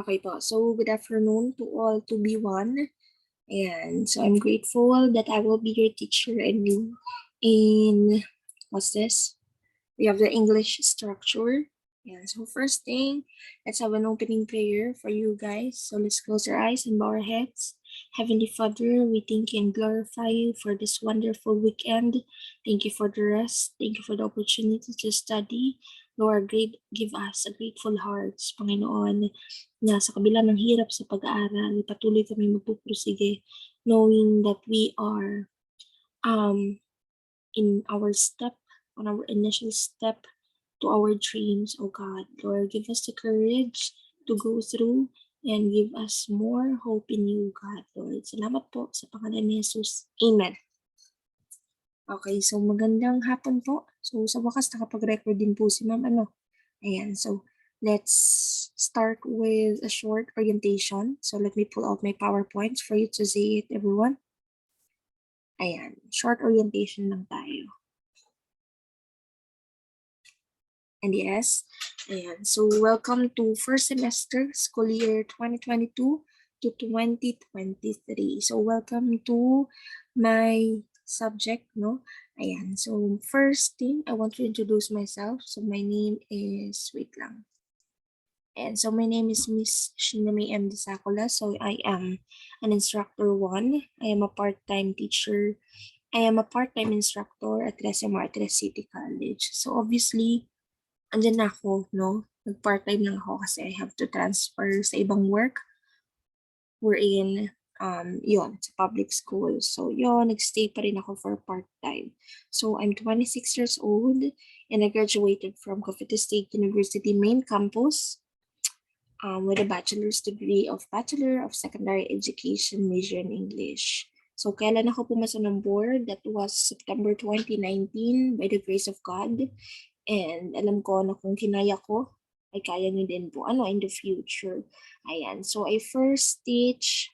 Okay po. So, good afternoon to all to be one. And so I'm grateful that I will be your teacher and you in what's this? We have the English structure. And so first thing, let's have an opening prayer for you guys. So let's close our eyes and bow our heads. Heavenly Father, we thank you and glorify you for this wonderful weekend. Thank you for the rest. Thank you for the opportunity to study. Lord, give us a grateful hearts, Panginoon, na sa kabila ng hirap sa pag-aaral, patuloy kami magpupursige knowing that we are in our step, on our initial step to our dreams, oh God. Lord, give us the courage to go through and give us more hope in you, God, Lord. Salamat po sa pangalan ni Jesus. Amen. Okay, so magandang hapon po. So sa wakas nakapag-record din po si Ma'am Ayan, so let's start with a short orientation. So let me pull out my PowerPoints for you to see it, everyone. Ayan, short orientation lang tayo. And yes, ayan. So welcome to first semester, school year 2022 to 2023. So welcome to my subject, no? Ayan. So first thing, I want to introduce myself. So my name is, wait lang. And so my name is Miss Shinami M. Disacula. So I am an instructor 1. I am a part-time teacher. I am a part-time instructor at Trece Martires City College. So obviously, andyan na ako, no? Nag-part-time lang ako kasi I have to transfer sa ibang work. We're in, yon sa public school. So yon nagstay pa rin ako for part-time. So I'm 26 years old and I graduated from Cavite State University main campus with a bachelor's degree of Bachelor of Secondary Education, major in English. So kailan ako pumasok ng board? That was September 2019 by the grace of God. And alam ko na kung kinaya ko, ay kaya nyo din po in the future. Ayan. So I first teach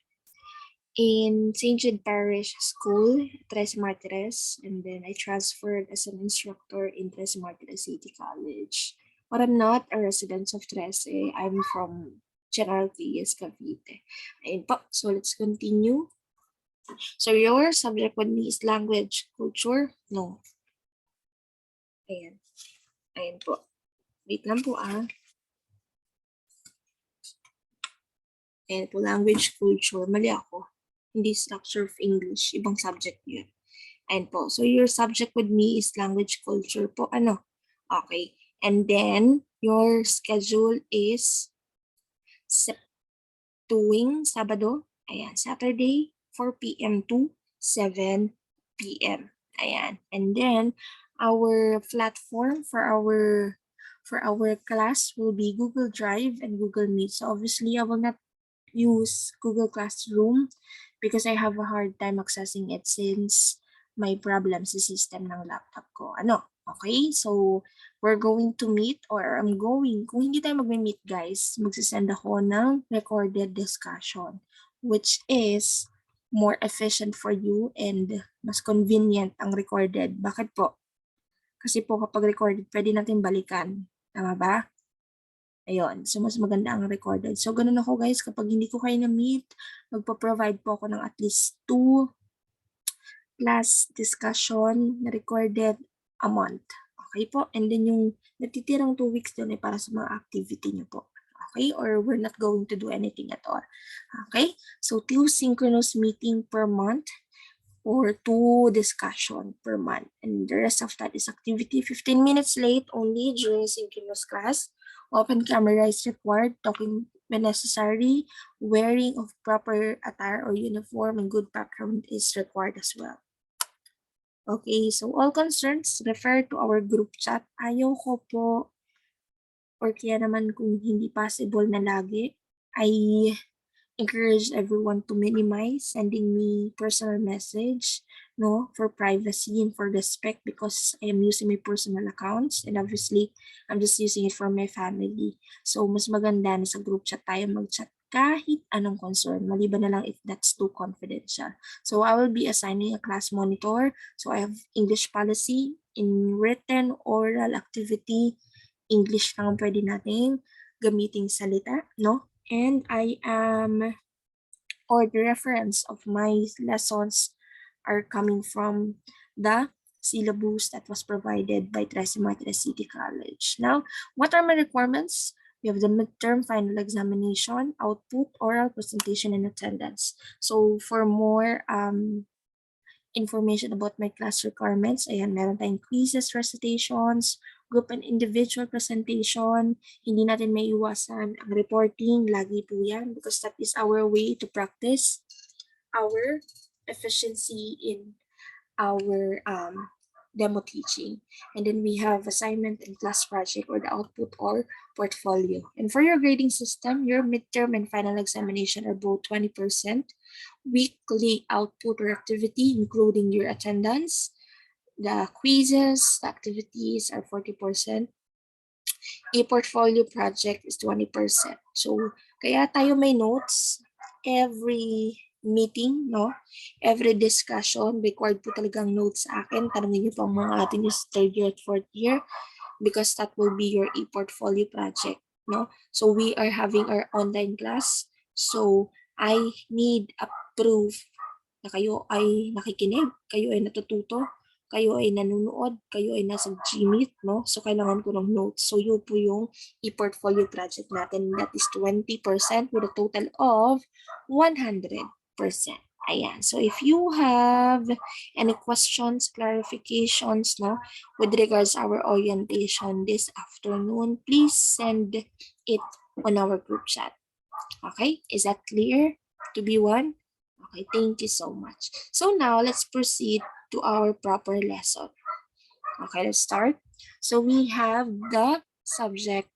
in St. Jude Parish School, Trece Martires, and then I transferred as an instructor in Trece Martires City College. But I'm not a resident of Trece. I'm from General Trias, Cavite. Ayun po. So let's continue. So your subject with me is language, culture? No. Ayan. Ayan po. Wait lang po Ayan po, language, culture. Mali ako. Hindi structure of English. Ibang subject yun. Ayan po. So your subject with me is language, culture po. Okay. And then your schedule is tuwing Sabado. Ayan. Saturday, 4 p.m. to 7 p.m. Ayan. And then our platform for our class will be Google Drive and Google Meet. So obviously I will not use Google Classroom because I have a hard time accessing it since may problem sa system ng laptop ko. Okay? So we're going to meet or kung hindi tayo mag-meet guys, magsisend ako ng recorded discussion which is more efficient for you and mas convenient ang recorded. Bakit po? Kasi po kapag recorded, pwede natin balikan. Tama ba? Ayun. So, mas maganda ang recorded. So, ganun ako guys. Kapag hindi ko kayo na-meet, magpa-provide po ako ng at least 2 class discussion na recorded a month. Okay po? And then yung natitirang 2 weeks doon ay para sa mga activity nyo po. Okay? Or we're not going to do anything at all. Okay? So, 2 synchronous meeting per month or 2 discussion per month. And the rest of that is activity. 15 minutes late only during synchronous class. Open camera is required, talking when necessary, wearing of proper attire or uniform and good background is required as well. Okay, so all concerns refer to our group chat. Ayaw ko po, or kaya naman kung hindi possible na lagi, I encourage everyone to minimize sending me personal message, for privacy and for respect because I am using my personal accounts and obviously I'm just using it for my family. So mas maganda na sa group chat tayo mag-chat kahit anong concern, maliban na lang if that's too confidential. So I will be assigning a class monitor. So I have English policy in written, oral activity, English lang pwede natin gamiting salita, and or the reference of my lessons are coming from the syllabus that was provided by Trece Martinez City College. Now, what are my requirements? We have the midterm final examination, output, oral presentation, and attendance. So for more information about my class requirements, ayan, meron tayong quizzes, recitations, group and individual presentation. Hindi natin may iwasan ang reporting, lagi po yan, because that is our way to practice our efficiency in our demo teaching. And then we have assignment and class project or the output or portfolio. And for your grading system, your midterm and final examination are both 20%. Weekly output or activity, including your attendance. The quizzes, the activities are 40%. A portfolio project is 20%. So, kaya tayo may notes every meeting, no? Every discussion, required po talagang notes sa akin. Tanungin niyo po ang mga ating third year at fourth year because that will be your e-portfolio project, no? So, we are having our online class. So, I need a proof na kayo ay nakikinig, kayo ay natututo, kayo ay nanonood, kayo ay nasa Gmeet, no? So, kailangan ko ng notes. So, yun po yung e-portfolio project natin. That is 20% with a total of 100%. Ayan. So, if you have any questions, clarifications, no, with regards our orientation this afternoon, please send it on our group chat. Okay? Is that clear to be one? Okay, thank you so much. So now, let's proceed to our proper lesson. Okay, let's start. So we have the subject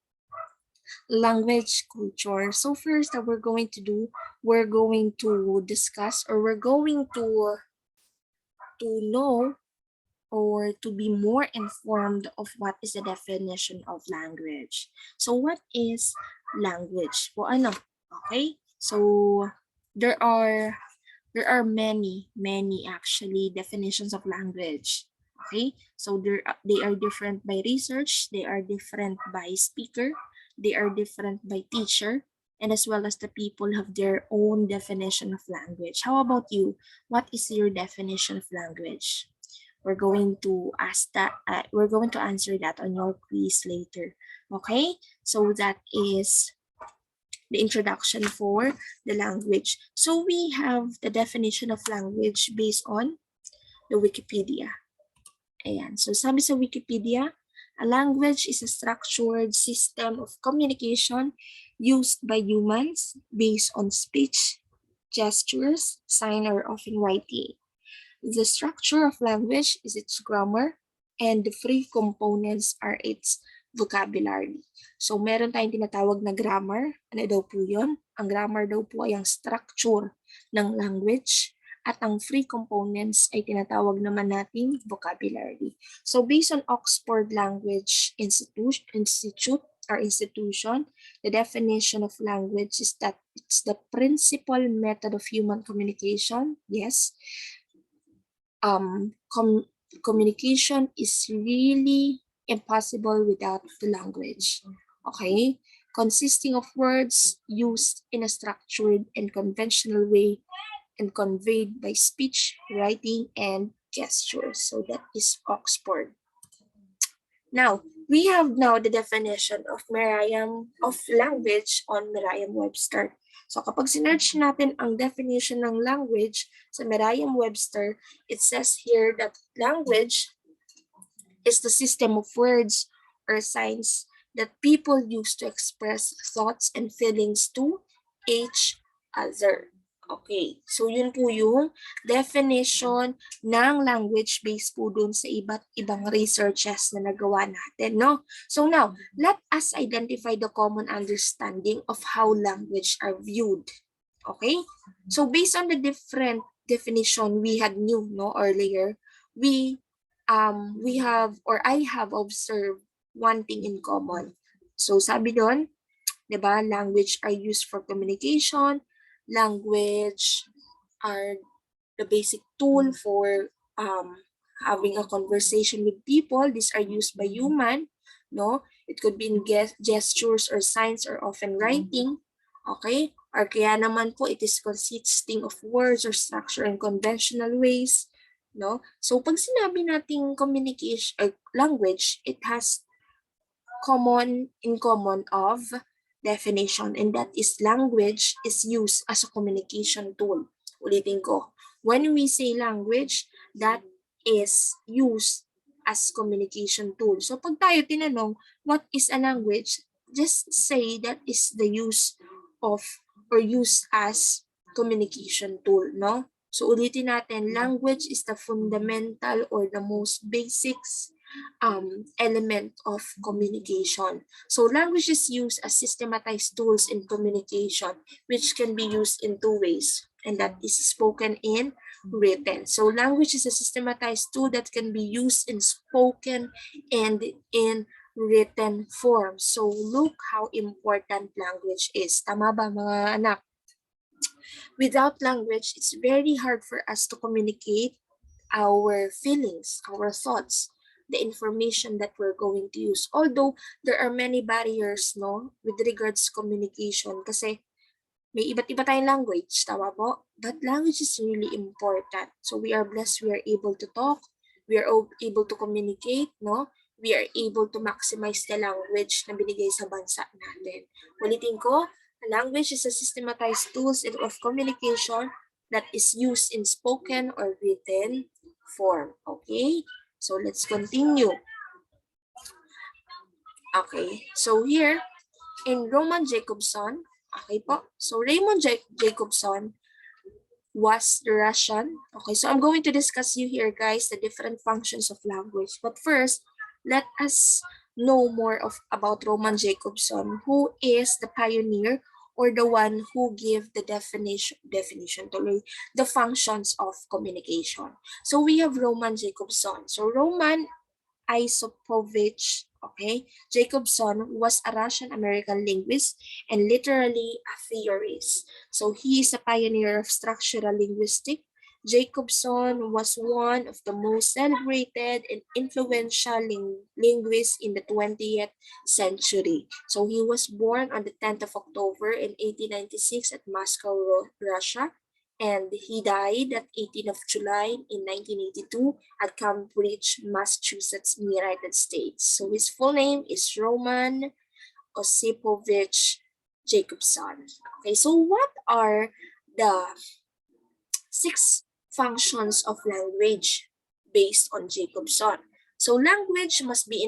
language culture. So first that we're going to do, we're going to discuss or we're going to know or to be more informed of what is the definition of language. So what is language? Po ano? Okay? So there are many actually definitions of language. Okay, so they are different by research, they are different by speaker, they are different by teacher, and as well as the people have their own definition of language. How about you? What is your definition of language? We're going to ask that, we're going to answer that on your quiz later. Okay, so that is the introduction for the language. So we have the definition of language based on the Wikipedia. Ayan. So sabi sa Wikipedia, a language is a structured system of communication used by humans based on speech, gestures, sign, or often writing. The structure of language is its grammar, and the three components are its vocabulary. So, meron tayong tinatawag na grammar. Ano daw po yun? Ang grammar daw po ay ang structure ng language at ang three components ay tinatawag naman nating vocabulary. So, based on Oxford Language Institute or institution, the definition of language is that it's the principal method of human communication. Yes. Communication is really impossible without the language. Okay? Consisting of words used in a structured and conventional way and conveyed by speech, writing, and gestures. So that is Oxford. Now, we have now the definition of language on Merriam-Webster. So kapag sinerch natin ang definition ng language sa Merriam-Webster, it says here that language is the system of words or signs that people use to express thoughts and feelings to each other. Okay, so yun po yung definition ng language based po dun sa iba't ibang researches na nagawa natin, no? So now, let us identify the common understanding of how language are viewed. Okay? So based on the different definition we had knew, no, earlier, we have or I have observed one thing in common. So sabi doon, 'di ba, language are used for communication, language are the basic tool for having a conversation with people. These are used by human, no? It could be in gestures or signs or often writing. Okay? Or kaya naman po, it is consisting of words or structure in conventional ways. No? So, pag sinabi nating communication or language, it has common of definition, and that is language is used as a communication tool. Ulitin ko, when we say language, that is used as communication tool. So pag tayo tinanong, what is a language? Just say that is the use of or used as communication tool, no? So ulitin natin, language is the fundamental or the most basics element of communication. So language is used as systematized tools in communication, which can be used in two ways, and that is spoken and written. So language is a systematized tool that can be used in spoken and in written form. So look how important language is. Tama ba mga anak? Without language, it's very hard for us to communicate our feelings, our thoughts, the information that we're going to use. Although there are many barriers, no, with regards to communication kasi may iba't iba tayong language, tama po? But language is really important. So we are blessed, we are able to talk, we are able to communicate, no? We are able to maximize the language na binigay sa bansa natin. Ulitin ko, language is a systematized tools of communication that is used in spoken or written form. Okay? So let's continue. Okay, so here in Roman Jacobson, okay po, so Raymond Jacobson was the Russian. Okay, so I'm going to discuss you here, guys, the different functions of language. But first, let us know more about Roman Jacobson, who is the pioneer or the one who gave the definition to the functions of communication. So we have Roman Jacobson. So Roman Isipovich, okay, Jacobson was a Russian-American linguist and literally a theorist. So he is a pioneer of structural linguistics. Jacobson was one of the most celebrated and influential linguists in the 20th century. So he was born on the 10th of October in 1896 at Moscow, Russia, and he died at 18th of July in 1982 at Cambridge, Massachusetts, in the United States. So his full name is Roman Osipovich Jacobson. Okay, so what are the 6 functions of language based on Jacobson? So language must be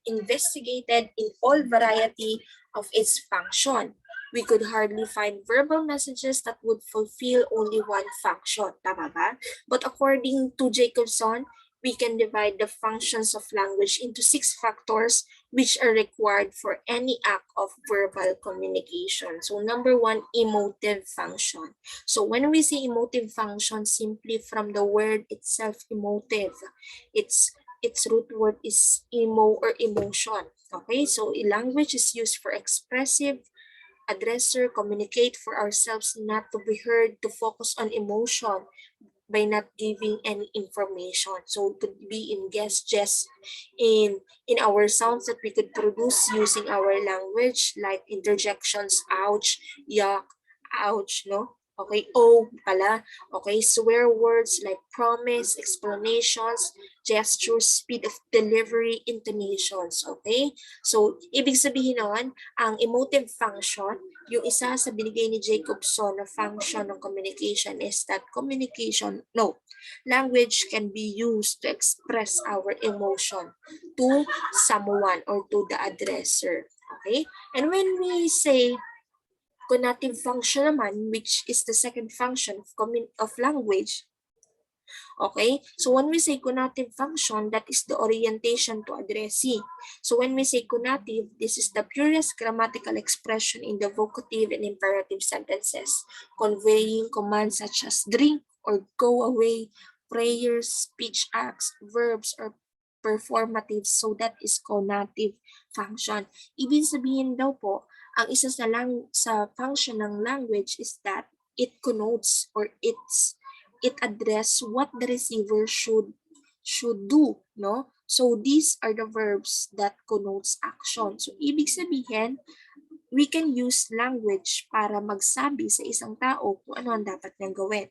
investigated in all variety of its function. We could hardly find verbal messages that would fulfill only one function, tama ba? But according to Jacobson, we can divide the functions of language into 6 factors which are required for any act of verbal communication. So number 1, emotive function. So when we say emotive function, simply from the word itself, emotive, its root word is emo or emotion. Okay, so language is used for expressive, addresser, communicate for ourselves, not to be heard, to focus on emotion by not giving any information. So it could be in gestures, in our sounds that we could produce using our language, like interjections, ouch, yuck, ouch, no? Okay, oh pala. Okay, swear words like promise, explanations, gestures, speed of delivery, intonations. Okay? So, ibig sabihin nun, ang emotive function, yung isa sa binigay ni Jacobson na function ng communication is that language can be used to express our emotion to someone or to the addresser. Okay? And when we say conative function naman, which is the second function of language, okay? So when we say conative function, that is the orientation to addressee. So when we say conative, this is the purest grammatical expression in the vocative and imperative sentences, conveying commands such as drink or go away, prayers, speech acts, verbs, or performative. So that is conative function. Ibig sabihin daw po, ang isa sa function ng language is that it connotes or it address what the receiver should do, no? So these are the verbs that connotes action. So ibig sabihin, we can use language para magsabi sa isang tao kung ano ang dapat niyang gawin.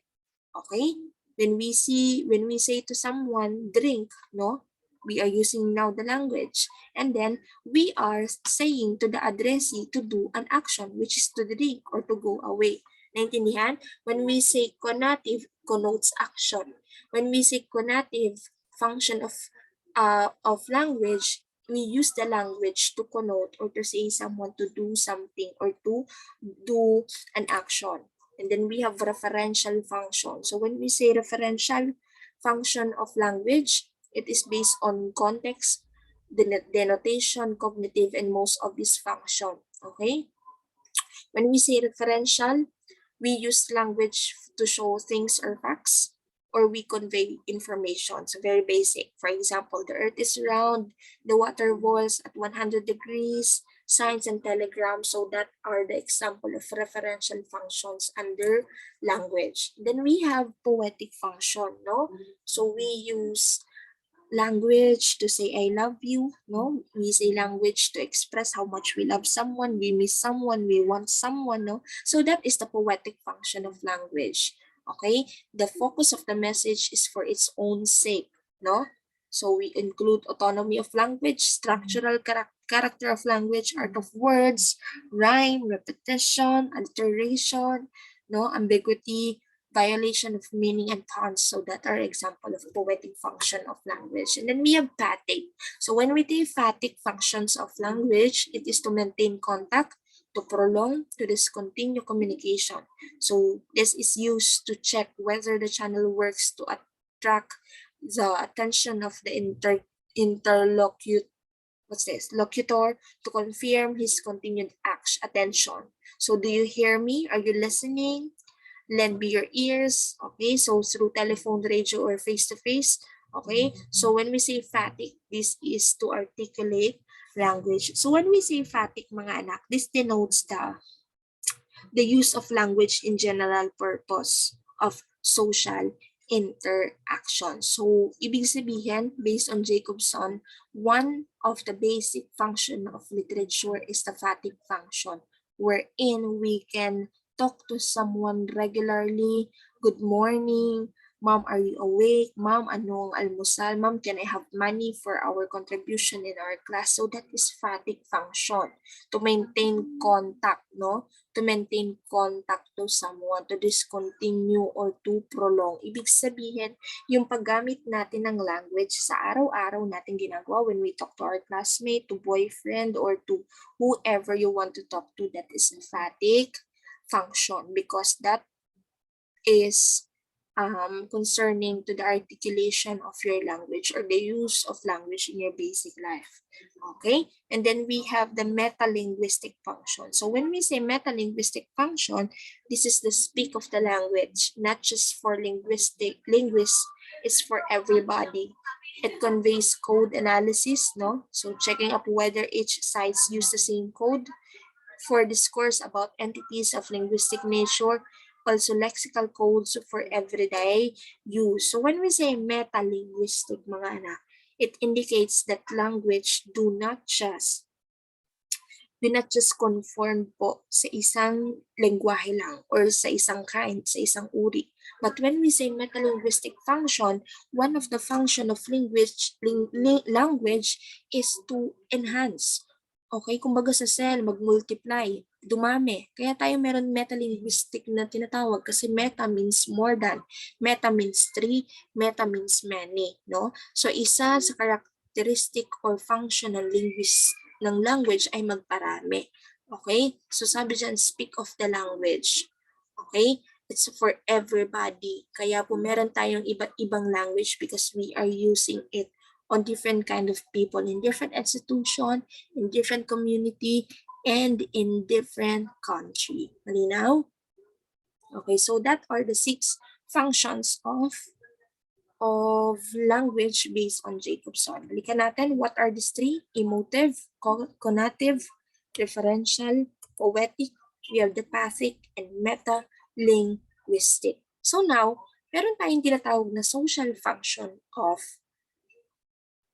Okay? When we say to someone, drink, no? We are using now the language. And then, we are saying to the addressee to do an action, which is to drink or to go away. Naintindihan? When we say conative, connotes action. When we say conative function of language, we use the language to connote or to say someone to do something or to do an action. And then we have referential function. So when we say referential function of language, it is based on context, denotation, cognitive, and most obvious function. Okay? When we say referential, we use language to show things or facts, or we convey information. So very basic. For example, the earth is round, the water boils at 100 degrees, signs and telegrams. So that are the example of referential functions under language. Then we have poetic function, no? So we use language to say I love you, no? We say language to express how much we love someone, we miss someone, we want someone, no? So that is the poetic function of language. Okay? The focus of the message is for its own sake, no? So we include autonomy of language, structural character of language, art of words, rhyme, repetition, alteration, no, ambiguity, violation of meaning and puns. So that are example of poetic function of language. And then we have phatic. So when we say phatic functions of language, it is to maintain contact, to prolong, to discontinue communication. So this is used to check whether the channel works to attract the attention of the locutor to confirm his continued attention. So do you hear me? Are you listening? Lend me your ears. Okay, so through telephone, radio, or face-to-face. Okay, so when we say phatic, this is to articulate language. So when we say phatic, mga anak, this denotes the use of language in general purpose of social interaction. So, ibig sabihin, based on Jacobson, one of the basic function of literature is the phatic function, wherein we can talk to someone regularly, good morning, ma'am, are you awake? Ma'am, anong almusal? Ma'am, can I have money for our contribution in our class? So that is phatic function to maintain contact, no? To maintain contact to someone, to discontinue or to prolong. Ibig sabihin, yung paggamit natin ng language sa araw-araw natin ginagawa when we talk to our classmate, to boyfriend, or to whoever you want to talk to, that is emphatic function because that is concerning to the articulation of your language or the use of language in your basic life. Okay? And then we have the metalinguistic function. So when we say metalinguistic function, this is the speak of the language, not just for linguists, it's for everybody. It conveys code analysis, no? So checking up whether each sites use the same code for discourse about entities of linguistic nature, also lexical codes for everyday use. So when we say metalinguistic, mga anak, it indicates that language do not just conform po sa isang lengguwahe lang or sa isang kind, sa isang uri. But when we say metalinguistic function, one of the function of language is to enhance. Okay, kumbaga sa cell, mag-multiply, dumami. Kaya tayo meron metalinguistic na tinatawag kasi meta means more than, meta means three, meta means many, no? So isa sa characteristic or functional ng language ay magparami. Okay? So sabi dyan, speak of the language. Okay? It's for everybody. Kaya po meron tayong iba't ibang language because we are using it on different kind of people in different institution, in different community, and in different country. Malinaw? Okay, so that are the 6 functions of language based on Jacobson. Balikan natin, what are these 3? Emotive, conative, referential, poetic, we have the pathic, and metalinguistic. So now, meron tayong tinatawag na social function of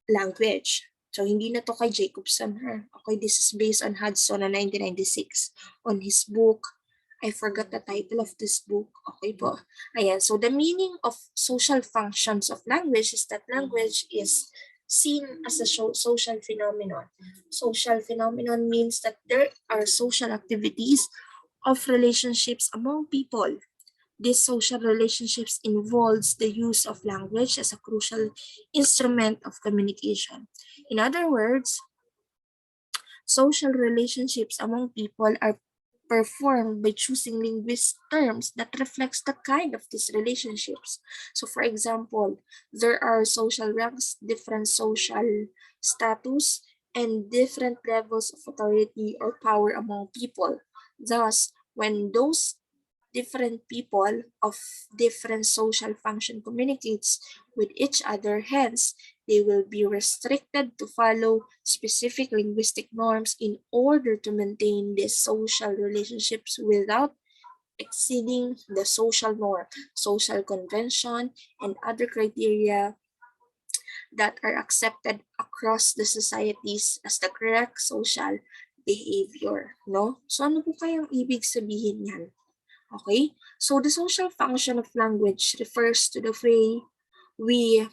language. So, hindi na to kay Jacobson. Okay, this is based on Hudson na 1996 on his book. I forgot the title of this book. Okay po. Ayan, so the meaning of social functions of language is that language is seen as a social phenomenon. Social phenomenon means that there are social activities of relationships among people. These social relationships involves the use of language as a crucial instrument of communication. In other words, social relationships among people are performed by choosing linguistic terms that reflects the kind of these relationships. So for example, there are social ranks, different social status, and different levels of authority or power among people. Thus, when those different people of different social function communicates with each other, hence they will be restricted to follow specific linguistic norms in order to maintain these social relationships without exceeding the social norm, social convention, and other criteria that are accepted across the societies as the correct social behavior. No? So ano po kayang ibig sabihin yan? Okay? So the social function of language refers to the way we,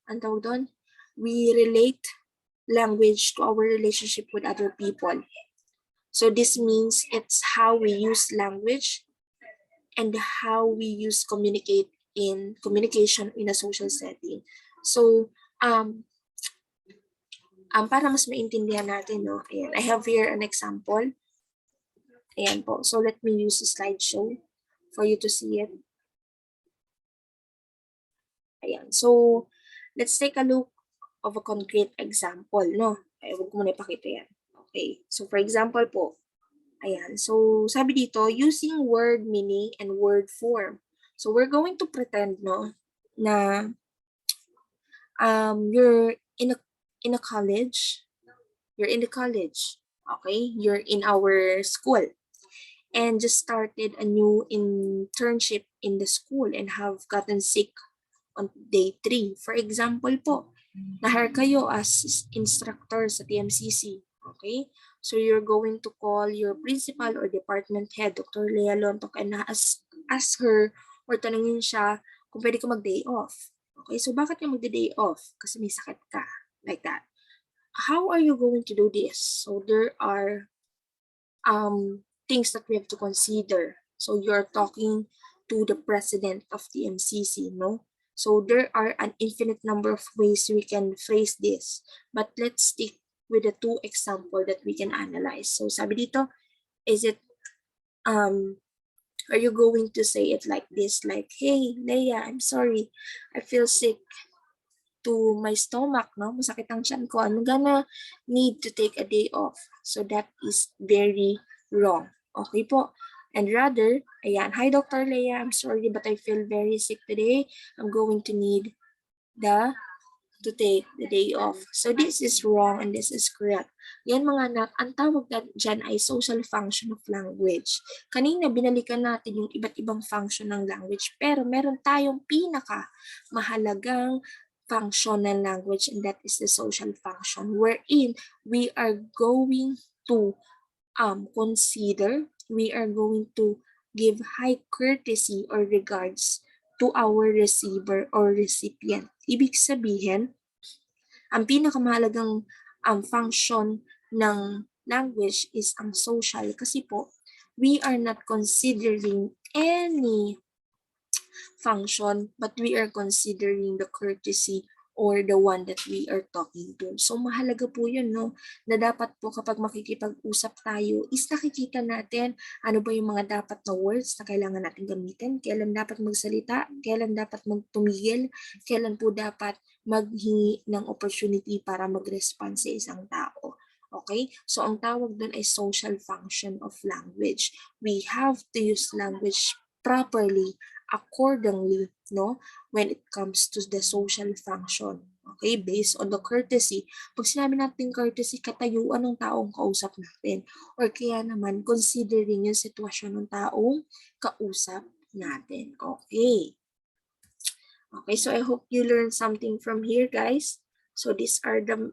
ang tawag doon? We relate language to our relationship with other people. So this means it's how we use language and how we use communication in a social setting. So para mas maintindihan natin, no? Ayan, I have here an example. Ayan po. So let me use the slideshow for you to see it. Ayan. So, let's take a look of a concrete example, no? Ay, huwag ko muna ipakita yan. Okay. So, for example po, ayan. So, sabi dito, using word meaning and word form. So, we're going to pretend, no, na you're in a college. You're in the college. Okay? You're in our school. And just started a new internship in the school and have gotten sick on day 3. For example po, na-hire kayo as instructor sa TMCC. Okay? So you're going to call your principal or department head, Dr. Lea Lontok, and ask her or tanungin siya kung pwede ka mag-day off. Okay? So bakit ka mag-day off? Kasi may sakit ka. Like that. How are you going to do this? So there are things that we have to consider. So you're talking to the president of the MCC, no? So there are an infinite number of ways we can phrase this. But let's stick with the 2 example that we can analyze. So sabi dito, is it, are you going to say it like this? Like, hey, Leia, I'm sorry. I feel sick to my stomach, no? Masakit ang tiyan ko. I'm gonna need to take a day off. So that is very wrong. Okay po. And rather, ayan, hi Dr. Leia, I'm sorry but I feel very sick today. I'm going to need to take the day off. So this is wrong and this is correct. Yan mga anak, ang tawag dyan ay social function of language. Kanina binalikan natin yung iba't ibang function ng language, pero meron tayong pinaka mahalagang function ng language, and that is the social function, wherein we are going to consider, we are going to give high courtesy or regards to our receiver or recipient. Ibig sabihin, ang pinakamahalagang function ng language is ang social, kasi po, we are not considering any function, but we are considering the courtesy or the one that we are talking to. So mahalaga po yun, no? Na dapat po kapag makikipag-usap tayo, is nakikita natin ano ba yung mga dapat na words na kailangan natin gamitin, kailan dapat magsalita, kailan dapat magtumigil, kailan po dapat maghingi ng opportunity para mag-respond sa isang tao. Okay? So ang tawag doon ay social function of language. We have to use language properly, accordingly, no, when it comes to the social function. Okay, based on the courtesy. Pag sinabi natin courtesy, katayuan ng taong kausap natin. Or kaya naman, considering yung sitwasyon ng taong kausap natin. Okay. Okay, so I hope you learned something from here, guys. So these are the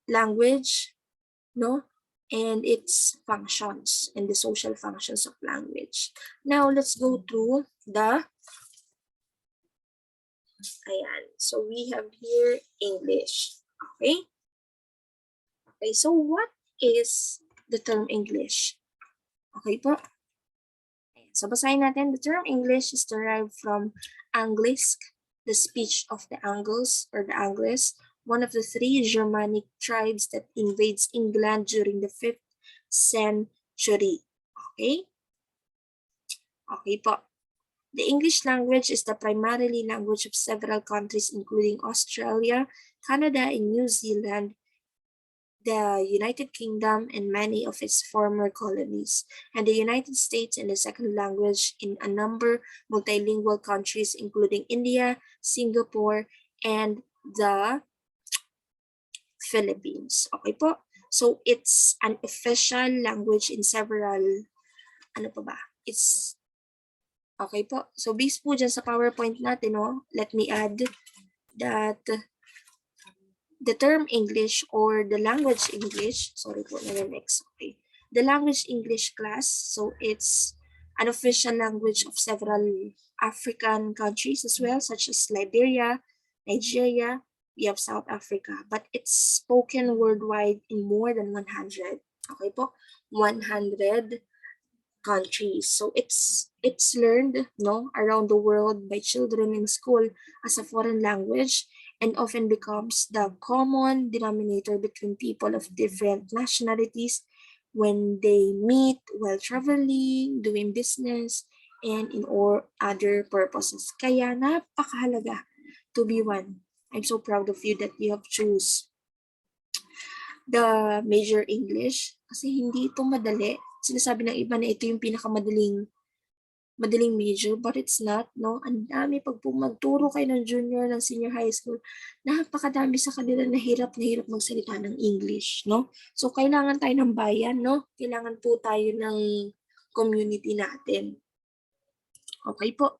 language, no, and its functions and the social functions of language. Now let's go through the ayan. So we have here English. Okay? Okay, so what is the term English? Okay po. So basahin natin, the term English is derived from Anglisk, the speech of the Angles or the Angles, one of the three Germanic tribes that invades England during the 5th century. Okay? Okay po. The English language is the primarily language of several countries including Australia, Canada, and New Zealand, the United Kingdom, and many of its former colonies, and the United States, and the second language in a number multilingual countries including India, Singapore, and the Philippines. Okay po? So it's an official language in several, ano pa ba? It's, okay po. So based po dyan sa PowerPoint natin, no, let me add that the term English or the language English, sorry po, next, okay. The language English class, so it's an official language of several African countries as well, such as Liberia, Nigeria, we have South Africa, but it's spoken worldwide in more than 100, okay po, 100 countries. So it's learned, no, around the world by children in school as a foreign language, and often becomes the common denominator between people of different nationalities when they meet while traveling, doing business, and in all other purposes. Kaya napakahalaga to be one. I'm so proud of you that you have choose the major English kasi hindi ito madali. Sinasabi ng iba na ito yung pinakamadaling major, but it's not, no? Ang dami pag magturo kayo ng junior, ng senior high school, napakadami sa kanila na hirap magsalita ng English, no? So, kailangan tayo ng bayan, no? Kailangan po tayo ng community natin. Okay po.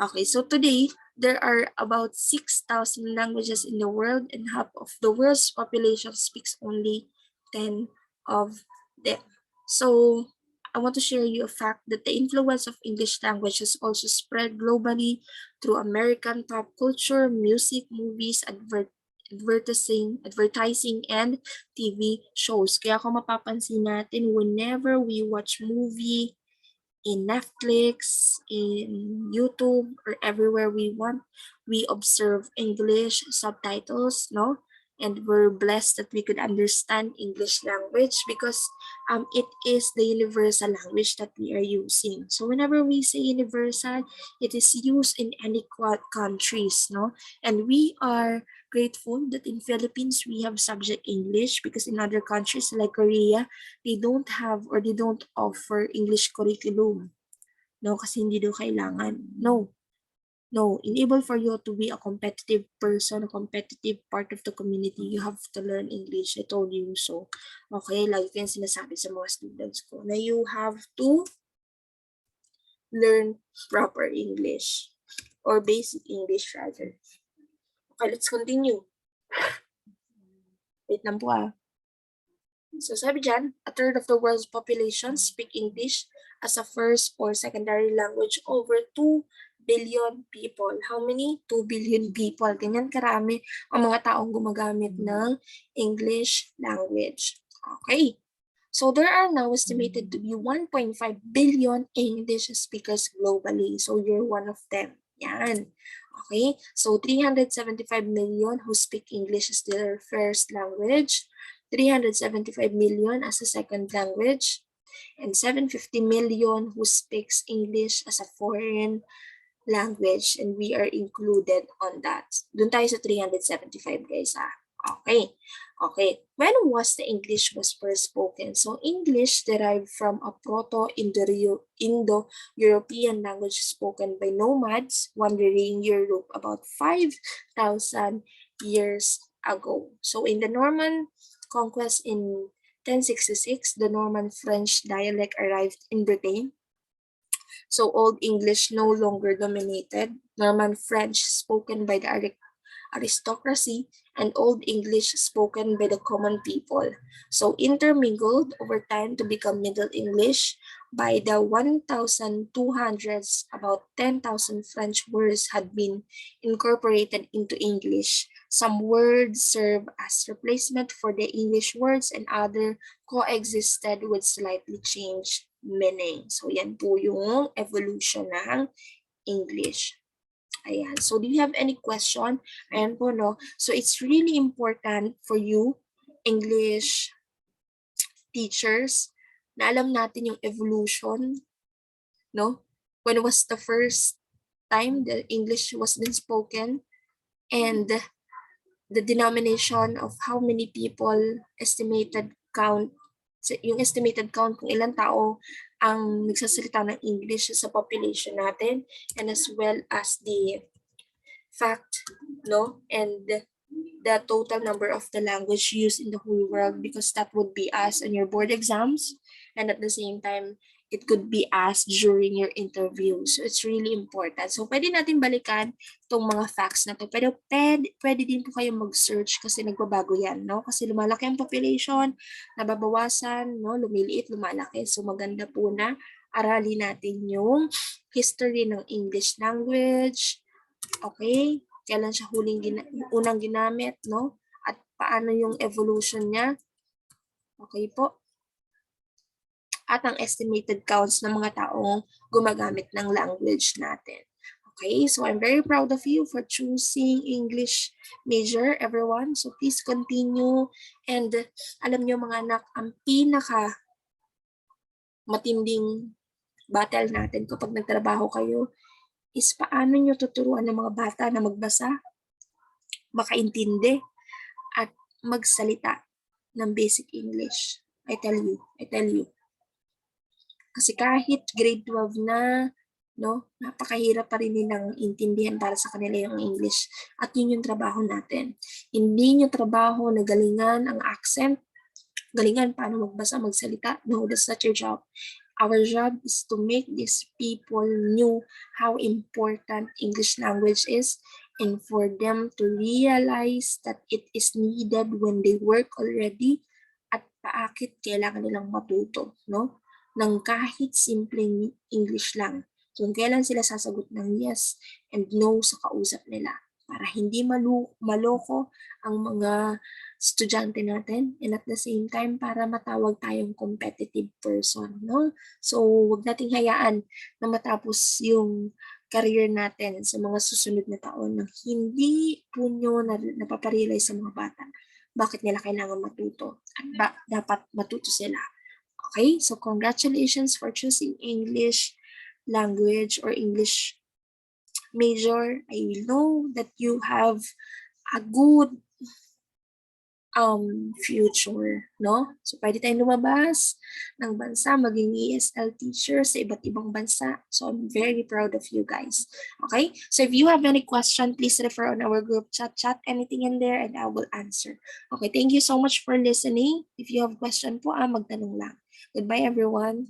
Okay, so today, there are about 6,000 languages in the world, and half of the world's population speaks only 10 of them. So, I want to share you a fact that the influence of English language has also spread globally through American pop culture, music, movies, advertising, and TV shows. Kaya kung mapapansin natin, whenever we watch movie, in Netflix, in YouTube, or everywhere we want, we observe English subtitles, no? And we're blessed that we could understand English language because it is the universal language that we are using. So whenever we say universal, it is used in any countries, no? And we are grateful that in Philippines we have subject English because in other countries like Korea, they don't have or they don't offer English curriculum. No, kasi hindi daw kailangan. No. No, enable for you to be a competitive person, a competitive part of the community, you have to learn English. I told you so. Okay, lagi ko yung sinasabi sa mga students ko na you have to learn proper English or basic English rather. Okay, let's continue. Wait lang po ah. So sabi dyan, a third of the world's population speak English as a first or secondary language. Over 2 billion people. How many? 2 billion people. Ganyan karami ang mga taong gumagamit ng English language. Okay. So there are now estimated to be 1.5 billion English speakers globally. So you're one of them. Yan. Okay. So 375 million who speak English as their first language. 375 million as a second language, and 750 million who speaks English as a foreign language, and we are included on that. Doon tayo sa 375 guys Okay. Okay. When was the English was first spoken? So English derived from a Proto-Indo-European language spoken by nomads wandering Europe about 5,000 years ago. So in the Norman conquest in 1066, the Norman French dialect arrived in Britain. So Old English no longer dominated. Norman French spoken by the aristocracy, and Old English spoken by the common people. So intermingled over time to become Middle English. By the 1200s, about 10,000 French words had been incorporated into English. Some words serve as replacement for the English words and other coexisted with slightly changed meaning. So yan po yung evolution ng English. Ayan. So do you have any question? Ayan po, no? So it's really important for you, English teachers, na alam natin yung evolution, no? When was the first time the English was been spoken, and the denomination of how many people, estimated count, yung estimated count kung ilang tao ang nagsasalita ng English sa population natin, and as well as the fact, no, and the total number of the language used in the whole world, because that would be asked in your board exams, and at the same time it could be asked during your interview. So it's really important. So pwede natin balikan tong mga facts na to. Pero pwede din po kayong mag-search kasi nagbabago yan, no? Kasi lumalaki ang population, nababawasan, no? Lumiliit, lumalaki. So maganda po na aralin natin yung history ng English language. Okay? Kailan siya unang ginamit, no? At paano yung evolution niya. Okay po? At ang estimated counts ng mga taong gumagamit ng language natin. Okay, so I'm very proud of you for choosing English major, everyone. So please continue. And alam niyo mga anak, ang pinaka matinding battle natin kapag nagtrabaho kayo is paano niyo tuturuan ng mga bata na magbasa, makaintindi, at magsalita ng basic English. I tell you. Kasi kahit grade 12 na, no, napakahirap pa rin nilang intindihan para sa kanila yung English. At yun yung trabaho natin. Hindi yung trabaho na galingan ang accent, galingan paano magbasa, magsalita. No, that's not your job. Our job is to make these people know how important English language is, and for them to realize that it is needed when they work already, at paakit kailangan nilang matuto, no? Ng kahit simpleng English lang. Kung kailan sila sasagot ng yes and no sa kausap nila, para hindi maloko ang mga estudyante natin, and at the same time para matawag tayong competitive person, no? So wag nating hayaan na matapos yung career natin sa mga susunod na taon na hindi po nyo napaparealize sa mga bata bakit nila kailangan matuto at dapat matuto sila. Okay, so congratulations for choosing English language or English major. I know that you have a good future, no? So pwede tayong lumabas ng bansa, maging ESL teacher sa iba't ibang bansa. So I'm very proud of you guys. Okay? So if you have any question, please refer on our group chat anything in there and I will answer. Okay, thank you so much for listening. If you have question po, magtanong lang. Goodbye everyone.